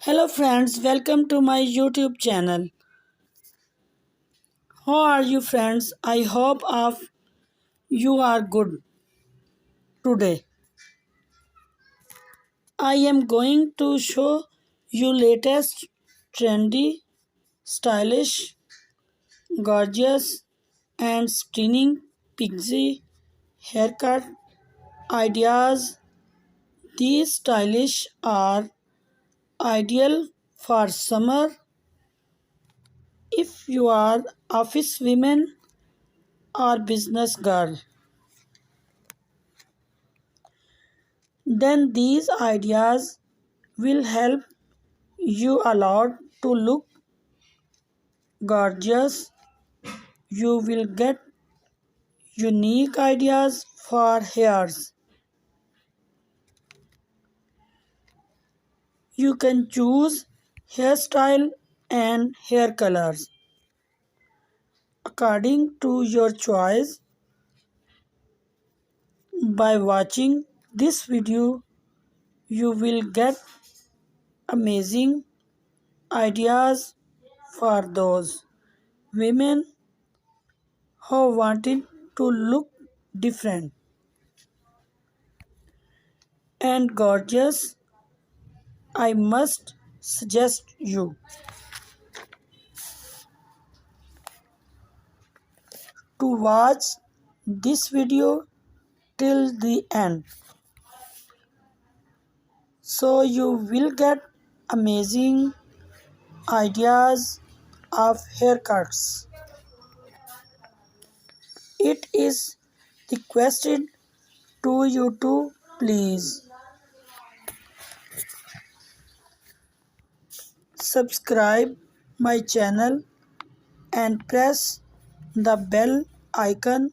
Hello friends, welcome to my YouTube channel. How are you friends? I hope of you are good today. I am going to show you latest trendy, stylish, gorgeous and stunning pixie haircut ideas. These stylish are ideal for summer if you are office women or business girl. Then these ideas will help you a lot to look gorgeous. You will get unique ideas for hairs. You can choose hairstyle and hair colors according to your choice. By watching this video, you will get amazing ideas for those women who wanted to look different and gorgeous. I must suggest you to watch this video till the end, so you will get amazing ideas of haircuts. It is requested to you to please subscribe my channel and press the bell icon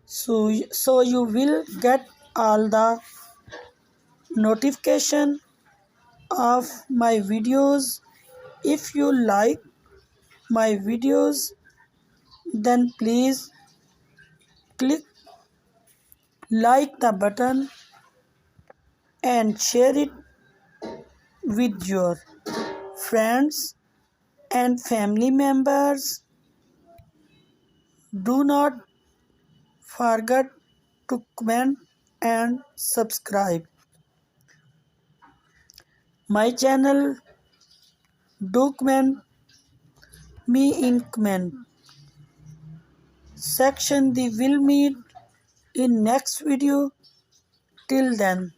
so you will get all the notification of my videos. If you like my videos, then please click like the button and share it with your friends and family members. Do not forget to comment and subscribe my channel. Do comment me in comment section. We will meet in next video. Till then,